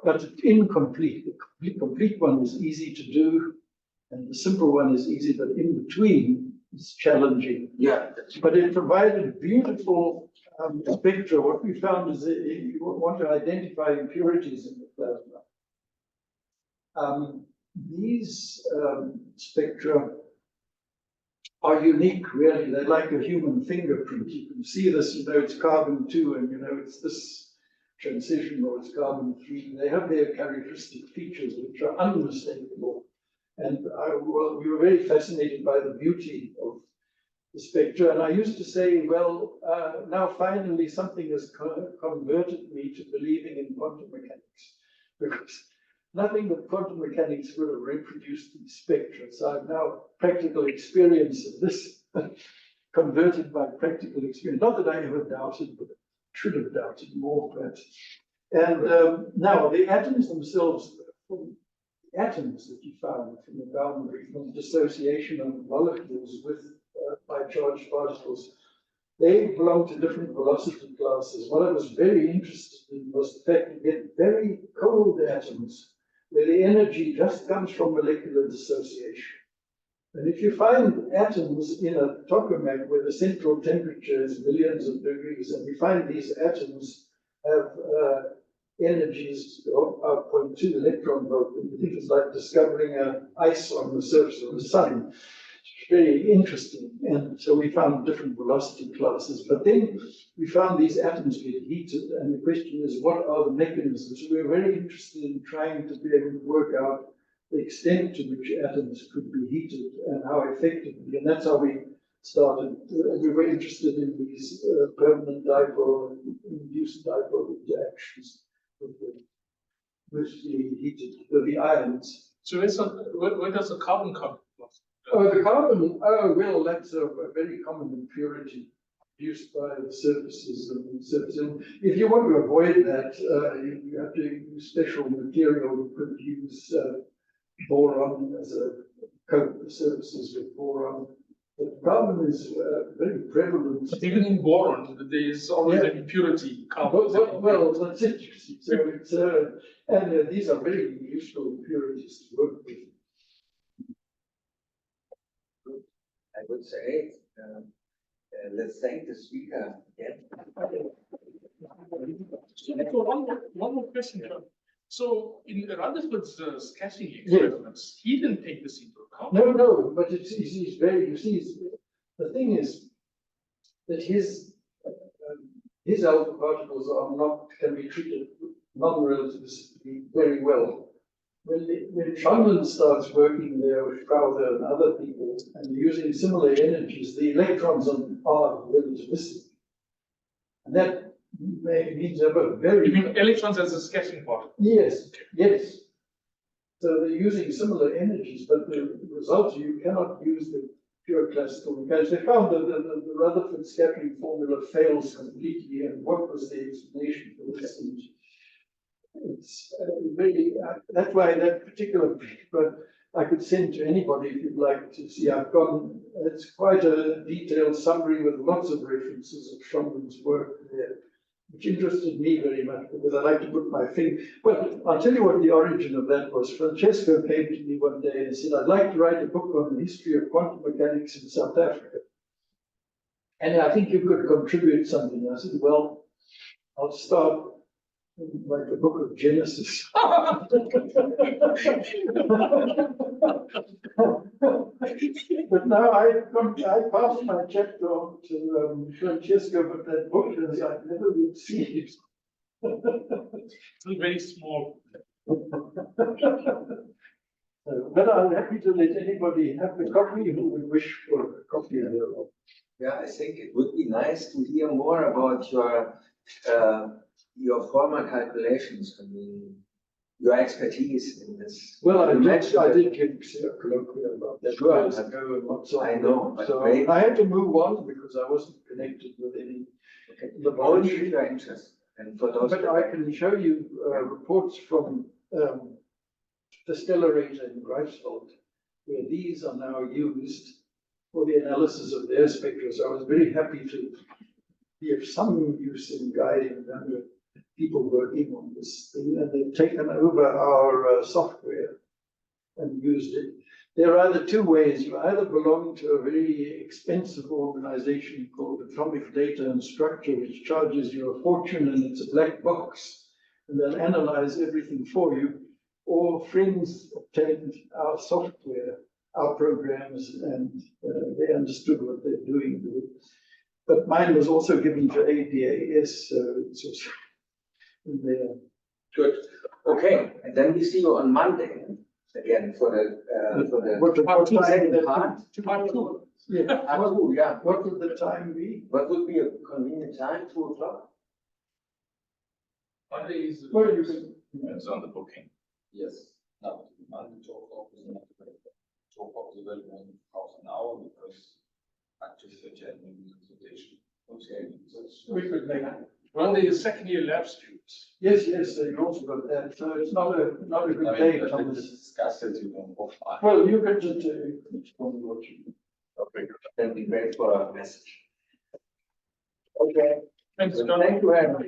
but it's incomplete. The complete one is easy to do, and the simple one is easy, but in between is challenging. Yeah. But it provided beautiful spectra. What we found is that you want to identify impurities in the plasma. These spectra are unique, really. They're like a human fingerprint. You can see this, you know, it's carbon-2, and you know, it's this transition, or it's carbon-3. They have their characteristic features, which are unmistakable. And well, we were very fascinated by the beauty of the spectra. And I used to say, well, now finally something has converted me to believing in quantum mechanics, because nothing but quantum mechanics would have reproduced these spectra. So I've now practical experience of this, converted by practical experience. Not that I ever doubted, but should have doubted more, perhaps. And now the atoms themselves, the atoms that you found from the boundary, from dissociation of molecules with high-charged particles, they belong to different velocity classes. What I was very interested in was the fact that you get very cold atoms where the energy just comes from molecular dissociation. And if you find atoms in a tokamak where the central temperature is millions of degrees, and you find these atoms have energies of 0.2 electron volt, and you think it's like discovering ice on the surface of the sun. It's very interesting. And so we found different velocity classes, but then we found these atoms get heated, and the question is, what are the mechanisms? We were very interested in trying to be able to work out the extent to which atoms could be heated and how effectively, and that's how we started. We were interested in these permanent dipole and induced dipole interactions with the heated, with the ions. So where does the carbon come from? Oh, the carbon, oh, well, that's a very common impurity produced by the surfaces of the surface. And if you want to avoid that, you have to use special material. You could use boron as a coat the surfaces with boron. But carbon is very prevalent. But even in boron, there is always an impurity. Carbon. Well, that's interesting. So it's, and these are very useful impurities to work with. I would say, let's thank the speaker again. So one more question, John. So in Rutherford's sketching experiments, he didn't take this into account. No, but he's very, you see, the thing is that his alpha particles are not, can be treated non-relativistically very well. When Chandler starts working there with Crowther and other people, and using similar energies, the electrons are relativistic. And that means they have a very... You mean electrons as a sketching particle? Yes, yes. So they're using similar energies, but the result, you cannot use the pure classical mechanics. They found that the Rutherford scattering formula fails completely, and what was the explanation for this? It's really, that's why that particular paper I could send to anybody if you'd like to see. It's quite a detailed summary with lots of references of Schonland's work there, which interested me very much because I like to put my finger. Well, I'll tell you what the origin of that was. Francesco came to me one day and said, I'd like to write a book on the history of quantum mechanics in South Africa. And I think you could contribute something. I said, well, I'll start like the book of Genesis. But now I passed my chapter on to Francesco, but that book is I've never received. It's very small. But I'm happy to let anybody have the copy who would wish for a copy thereof. Yeah, I think it would be nice to hear more about your former calculations. I mean, your expertise in this. Well, I did give a colloquium about that Sure, years ago and what's on. I know, but so great. I had to move on because I wasn't connected with any Only if you're interested. And for those. But I can show you reports from the stellarator in Greifswald, where these are now used for the analysis of their spectra. So I was very happy to be of some use in guiding them, people working on this thing, and they've taken over our software and used it. There are either two ways. You either belong to a very expensive organization called Atomic Data and Structure, which charges you a fortune and it's a black box, and they'll analyze everything for you, or friends obtained our software, our programs, and they understood what they're doing with it. But mine was also given to APAS, so it's also in there. Good. Okay, and then we see you on Monday again for the second part. Part two. Yeah. Part two, yeah. What would the time be? What would be a convenient time? 2 o'clock? Monday is. Well, you can. It's on the booking. Yes, now, Monday 2 o'clock is not available. 2 o'clock is available in half an hour because actually the general consultation. Okay. We could make. Monday is second year lab students. Yes, they've also got that, so it's not a good day, Thomas. Discuss it, you can offline. Well, you can just, respond to what you. Okay, then we wait for a message. Okay, Thanks, John. thank you very much.